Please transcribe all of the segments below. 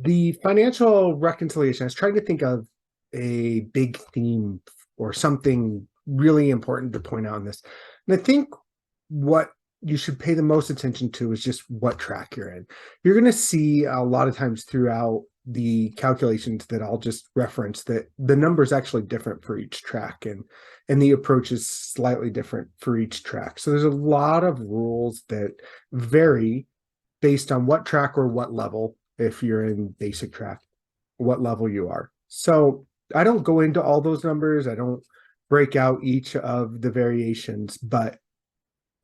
The financial reconciliation, I was trying to think of a big theme or something really important to point out in this. And I think what you should pay the most attention to is just what track you're in. You're going to see a lot of times throughout the calculations that I'll just reference that the number is actually different for each track, and the approach is slightly different for each track. So there's a lot of rules that vary based on what track or what level, if you're in basic track, what level you are. So I don't go into all those numbers. I don't break out each of the variations, but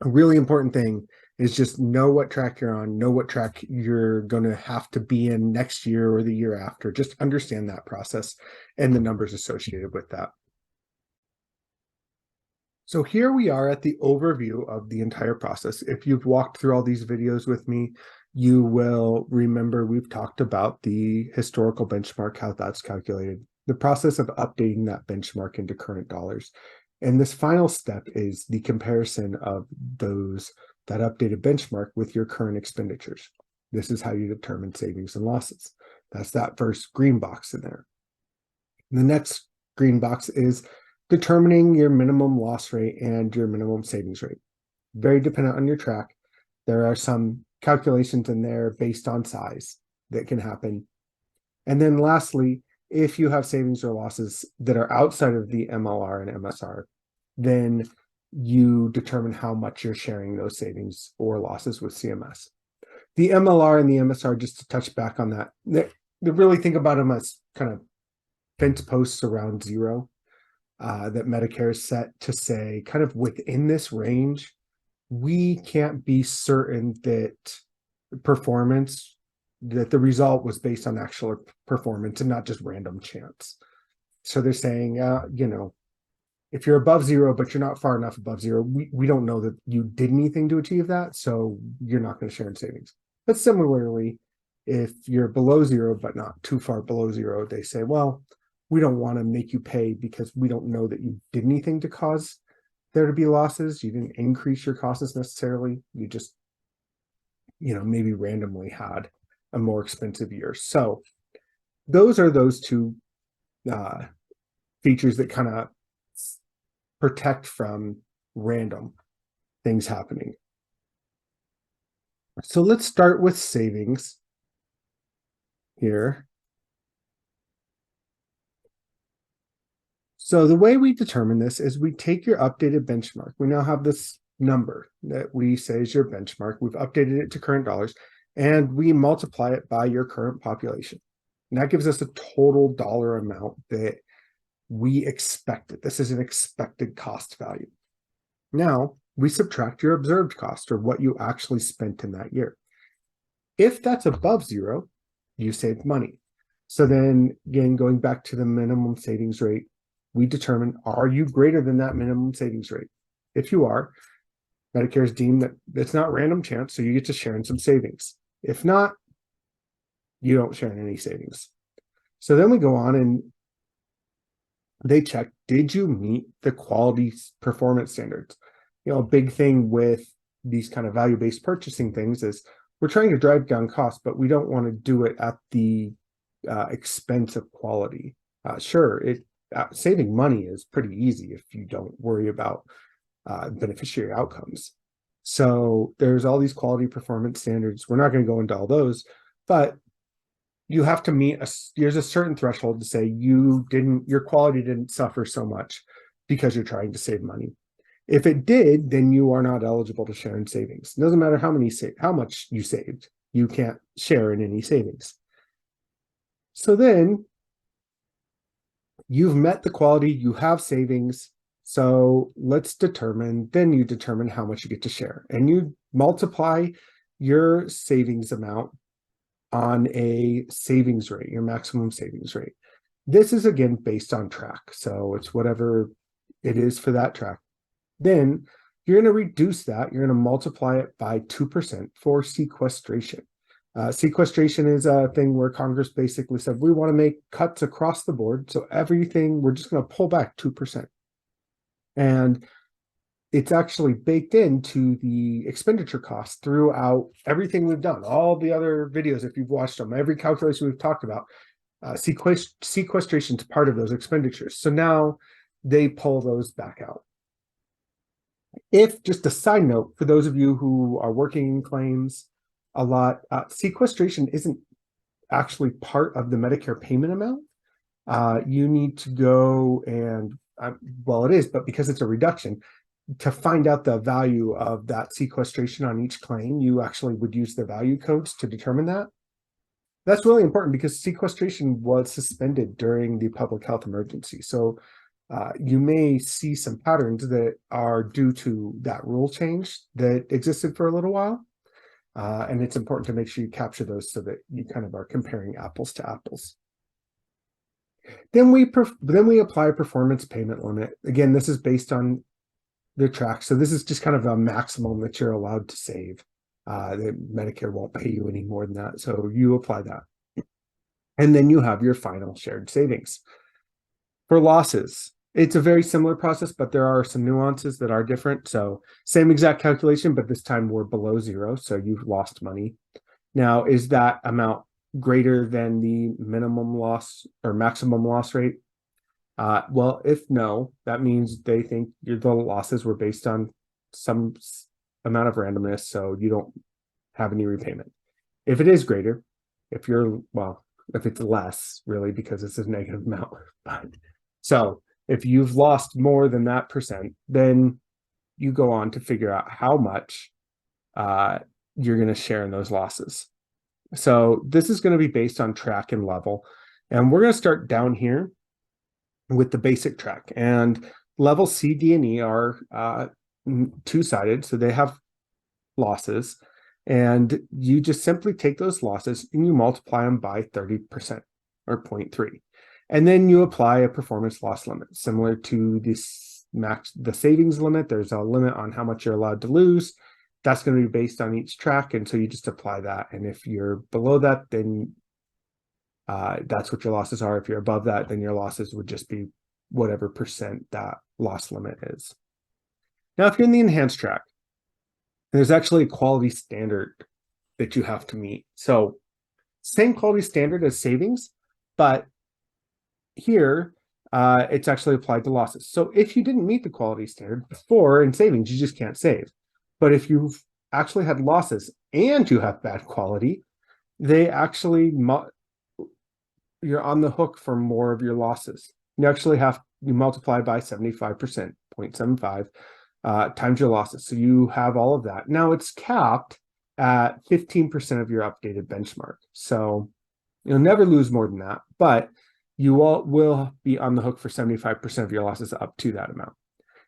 a really important thing is just know what track you're on, know what track you're going to have to be in next year or the year after. Just understand that process and the numbers associated with that. So here we are at the overview of the entire process. If you've walked through all these videos with me, you will remember we've talked about the historical benchmark, how that's calculated, the process of updating that benchmark into current dollars. And this final step is the comparison of that updated benchmark with your current expenditures. This is how you determine savings and losses. That's that first green box in there. The next green box is determining your minimum loss rate and your minimum savings rate. Very dependent on your track. There are some calculations in there based on size that can happen. And then lastly, if you have savings or losses that are outside of the MLR and MSR, then you determine how much you're sharing those savings or losses with CMS. The MLR and the MSR, just to touch back on that, they really think about them as kind of fence posts around zero that Medicare is set to say kind of within this range, we can't be certain that the result was based on actual performance and not just random chance. So they're saying, if you're above zero, but you're not far enough above zero, we don't know that you did anything to achieve that, so you're not going to share in savings. But similarly, if you're below zero, but not too far below zero, they say, well, we don't want to make you pay because we don't know that you did anything to cause there to be losses. You didn't increase your costs necessarily. You just, maybe randomly had a more expensive year. So those are those two features that kind of protect from random things happening. So let's start with savings here. So the way we determine this is we take your updated benchmark. We now have this number that we say is your benchmark. We've updated it to current dollars, and we multiply it by your current population. And that gives us a total dollar amount that we expected. This is an expected cost value. Now, we subtract your observed cost, or what you actually spent in that year. If that's above zero, you saved money. So then, again, going back to the minimum savings rate, we determine, are you greater than that minimum savings rate? If you are, Medicare is deemed that it's not random chance, so you get to share in some savings. If not, you don't share in any savings. So then we go on and they check, did you meet the quality performance standards? A big thing with these kind of value-based purchasing things is we're trying to drive down costs, but we don't want to do it at the expense of quality. Sure, saving money is pretty easy if you don't worry about beneficiary outcomes. So there's all these quality performance standards. We're not going to go into all those, but you have to meet there's a certain threshold to say your quality didn't suffer so much because you're trying to save money. If it did, then you are not eligible to share in savings. It doesn't matter how much you saved. You can't share in any savings. So then you've met the quality, you have savings. So then you determine how much you get to share. And you multiply your savings amount on a savings rate, your maximum savings rate. This is, again, based on track. So it's whatever it is for that track. Then you're going to reduce that. You're going to multiply it by 2% for sequestration. Sequestration is a thing where Congress basically said, we want to make cuts across the board. So everything, we're just going to pull back 2%. And it's actually baked into the expenditure costs throughout everything we've done, all the other videos, if you've watched them, every calculation we've talked about. Sequestration is part of those expenditures. So now they pull those back out. If, just a side note, for those of you who are working in claims a lot, sequestration isn't actually part of the Medicare payment amount. You need to go and, well, it is, but because it's a reduction, to find out the value of that sequestration on each claim, you actually would use the value codes to determine that. That's really important because sequestration was suspended during the public health emergency. So you may see some patterns that are due to that rule change that existed for a little while. And it's important to make sure you capture those so that you kind of are comparing apples to apples. Then we apply a performance payment limit. Again, this is based on the track. So this is just kind of a maximum that you're allowed to save. Medicare won't pay you any more than that. So you apply that. And then you have your final shared savings. For losses, it's a very similar process, but there are some nuances that are different. So same exact calculation, but this time we're below zero. So you've lost money. Now, is that amount greater than the minimum loss or maximum loss rate? Well, if no, that means they think the losses were based on some amount of randomness, so you don't have any repayment. If it is greater, if it's less, really, because it's a negative amount. So if you've lost more than that percent, then you go on to figure out how much you're going to share in those losses. So this is going to be based on track and level. And we're going to start down here with the basic track. And level C, D, and E are two-sided, so they have losses. And you just simply take those losses and you multiply them by 30% or 0.3. And then you apply a performance loss limit, similar to the savings limit. There's a limit on how much you're allowed to lose. That's going to be based on each track. And so you just apply that. And if you're below that, then that's what your losses are. If you're above that, then your losses would just be whatever percent that loss limit is. Now, if you're in the enhanced track, there's actually a quality standard that you have to meet. So same quality standard as savings, but here it's actually applied to losses. So if you didn't meet the quality standard before in savings, you just can't save. But if you've actually had losses and you have bad quality, they actually you're on the hook for more of your losses. You actually you multiply by 75%, 0.75 times your losses. So you have all of that. Now it's capped at 15% of your updated benchmark. So you'll never lose more than that, but you all will be on the hook for 75% of your losses up to that amount.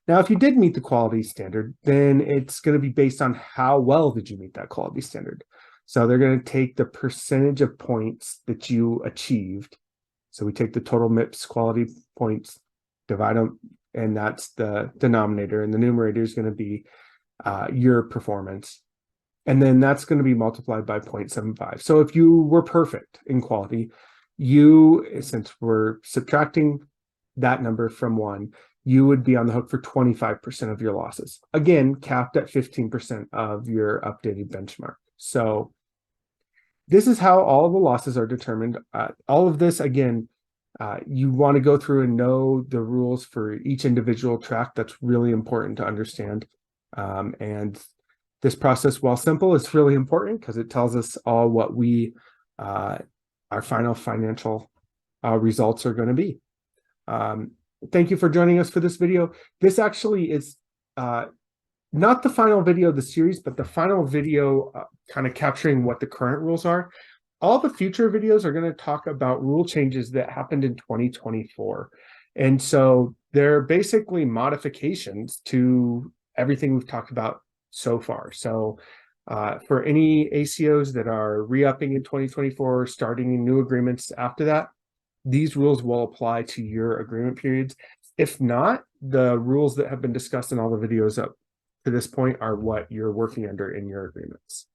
Now, if you did meet the quality standard, then it's going to be based on how well did you meet that quality standard. So they're going to take the percentage of points that you achieved. So we take the total MIPS quality points, divide them, and that's the denominator. And the numerator is going to be your performance. And then that's going to be multiplied by 0.75. So if you were perfect in quality, since we're subtracting that number from 1, you would be on the hook for 25% of your losses. Again, capped at 15% of your updated benchmark. So this is how all of the losses are determined. All of this, again, you want to go through and know the rules for each individual track. That's really important to understand. And this process, while simple, is really important because it tells us all what our final financial results are going to be. Thank you for joining us for this video. This actually is not the final video of the series, but the final video kind of capturing what the current rules are. All the future videos are going to talk about rule changes that happened in 2024. And so they're basically modifications to everything we've talked about so far. So for any ACOs that are re-upping in 2024, starting new agreements after that, these rules will apply to your agreement periods. If not, the rules that have been discussed in all the videos up to this point are what you're working under in your agreements.